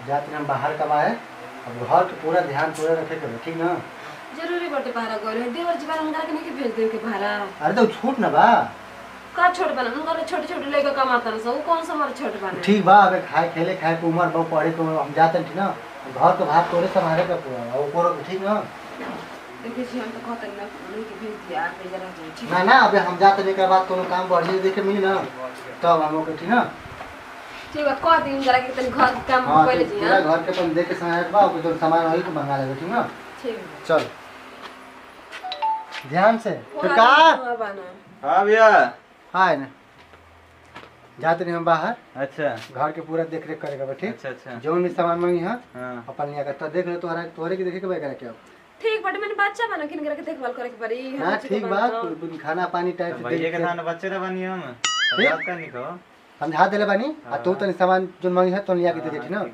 जाते हम बाहर कमाए, अब घर के पूरा ध्यान पूरा रखे के ठीक ना। जरूरी बटे भाड़ा गइल है देवर जीवन उनका के नहीं भेज दे के भाड़ा। अरे तो छूट ना बा का छोट बना उनका छोटे छोटे लेके कमाता न सब कौन सा हमारे छोट बना। ठीक बा, अबे खाए खेले खाए के उम्र बहुत पढ़े को हम जाते ठीक ना, घर के भात तोरे संभाले का पूरा और ऊपर ठीक ना। देखिए छी हम तो कहते ना उन्हीं के भेज दिया पे जरा ठीक ना ना अबे हम जाते के बाद कोनो काम बढ़िया देखे मिली ना तब हम ओके ठीक ना। ठीक है कह दिन जरा के तनी घर के काम पहले जी। हां घर के अपन देख के समय बा कोई तो सामान होई तो मंगा लेबे ठीक ना। ठीक चल ध्यान से तो का। हां भैया हाय ना जाते नहीं हम बाहर। अच्छा घर के पूरा देख रेख करेगा ठीक। अच्छा अच्छा जो भी सामान मांगी हां हां अपन लिया कर तो देख ले तोहरा तोहरे के देखे के क्या क्या ठीक बटे मैंने बच्चा बना किन के देखभाल करे के पड़ी। हां ठीक बात खाना पानी टाइम से भैया के खाना बच्चे रे बनी हम बात का नहीं कहो समझा देले बानी आ तू तनी सामान जो मांगी है तो लिया के दे दे ठीक ना।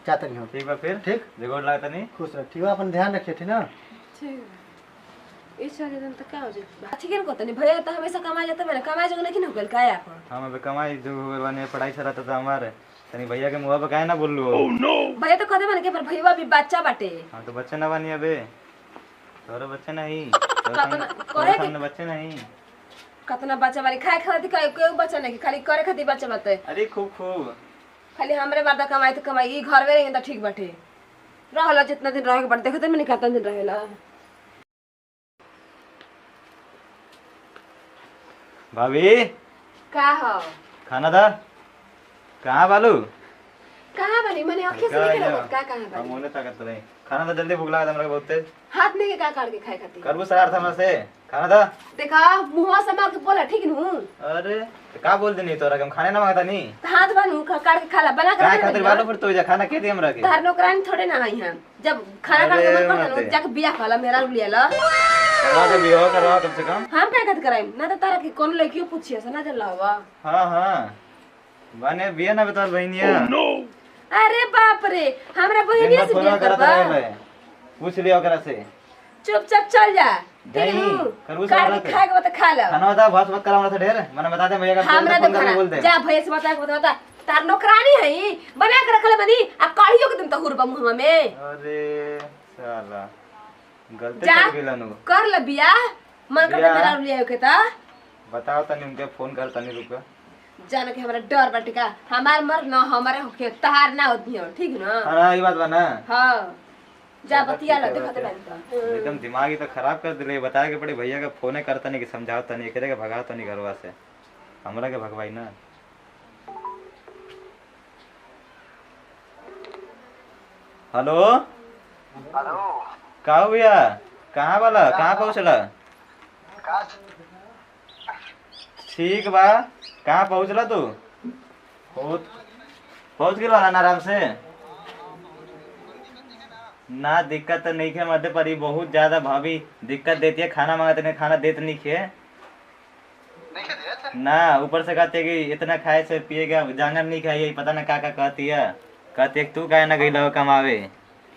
जाते नहीं हम ठीक बा फिर ठीक जगोड़ लागता नहीं खुश रह ठीक बा अपन ध्यान रखिए ठीक ना। ठीक इस सारे दिन तक का हो जाए ठीक है कहता नहीं भैया तो हमेशा कमा जाता मैंने कमाई जगह नहीं हो गेल काया पर हम अबे कमाई जो बने पढ़ाई से रहता था हमारे तनी भैया के मुंह पे काहे ना बोललू। ओह नो भैया तो कहते मैंने के पर भैया भी बच्चा बाटे। हां तो बच्चे ना बनी अबे तोरे बच्चे नहीं करे सामने बच्चे नहीं कतना बच्चा बारी खाए खाती कोई बच्चा नहीं खाली करे खाती बच्चा बाटे। अरे खूब खूब खाली हमरे बादा कमाई तो कमाई ई घर में रही त ठीक बाटे रहला जितना दिन रहे के बाटे देखते मैंने कितना दिन रहेला। भाभी का हो खाना था कहां बालू कहां बनी मैंने आंखें से नहीं देखा का कहां हम बनी मोने ताकत नहीं खाना था जल्दी भूख लगा था हमरा बहुत तेज हाथ में के का काट के खाए खाती करबू सरार था हमरा से खाना था देखा मुंह से मार के बोला ठीक नु। अरे तो का बोल देनी तोरा हम खाने ना मांगता नहीं हाथ बनू काट के खाला बना काय के खातिर बालू फिर तो जा खाना के दी हमरा के तार नौकरानी थोड़े ना आई हम जब खाना काट के मत कर जाके बिया खाला मेरा लिया ला करवा दे बियाह करवा कम से कम हम काय खातिर कराई ना तो तारा के कौन लड़कियों पूछिए से ना चला हुआ। हां हां बने बिया ना बता बहनिया। अरे बाप रे हमरा बहनिया से बिया करबा पूछ लियो ओकरा से चुपचाप चल जा ठीक नहीं, है खरबूज काट वाला के खाए के बता खा लो खाना बता बहुत मत करा हमरा से ढेर मैंने बता दे भैया का हमरा फोन तो करके बोल खाना दे जा भैया से बता तार नौकरानी है बना के रखले बनी आ कढ़ियो के तुम तो हुरबा मुंह में। अरे साला गलती जा कर गेलन कर ले बिया मन करते बियाह? मेरा लिया के ता बताओ तनी उनके फोन कर तनी रुक जाने के हमरा डर बाटे का हमार मर ना हमारे होके तहार ना होती हो ठीक ना। हां ये बात बना हां जा बतिया ला देखते बानी एकदम दिमाग ही तो खराब कर दिले बताए के पड़े भैया का फोन करता नहीं कि समझाओ नहीं करे के भगाओ नहीं घरवा से हमरा के भगवाई ना। हेलो हेलो का हो भैया कहाँ वाला कहाँ पहुँचला ठीक बा कहाँ पहुँचला तू पहुँच गया ना आराम से ना दिक्कत तो नहीं है मध्य पर बहुत ज्यादा भाभी दिक्कत देती है खाना मांगते नहीं खाना देते नहीं खे ना ऊपर से कहते कि इतना खाए से पिएगा जांगर नहीं खाइए पता ना का कहती है कहती है तू काहे ना गई लो कमावे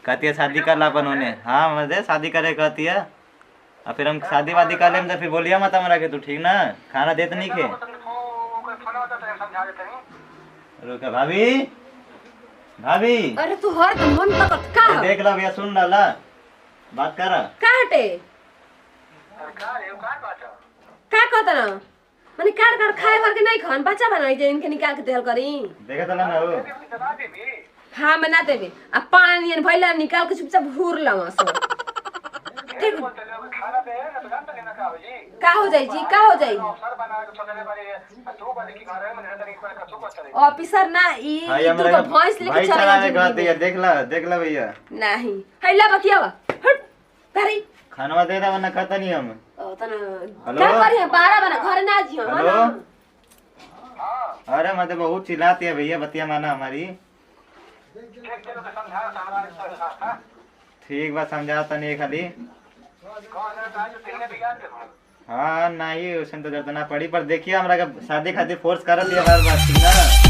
कहती है शादी कर ला अपन उन्हें हाँ मजे शादी करे कहती है और फिर हम शादी वादी कर ले तो फिर बोलिए मत हमारा के तू ठीक ना खाना देते नहीं खे रुका भाभी भाभी अरे तू हर तो मन तक का हो? देख ला भैया सुन डाला बात कर का हटे का कहता ना माने काट काट खाए भर के नहीं खान बच्चा बनाई जे इनके निकाल के देल करी देखा चला ना हो हां मैं ना देबे आ पानी नियन भइला निकाल के चुपचाप भूर लावा सब ठीक का हो जाई जी का हो जाई ऑफिसर ना ई तू तो भैंस लेके चले कहते यार देख ला भैया नहीं हैला बतियावा हट तारी खाना दे दा वरना खाता नहीं हम ओ तना हेलो? क्या करी 12 बना घर ना जियो हेलो अरे मत बहुत चिल्लाती है भैया बतिया माना हमारी ठीक बात समझा तनी खाली हाँ नहीं उसने तो जरूरत ना पड़ी पर देखिए हमरा का शादी खातिर फोर्स कर दिया बार बार ठीक ना।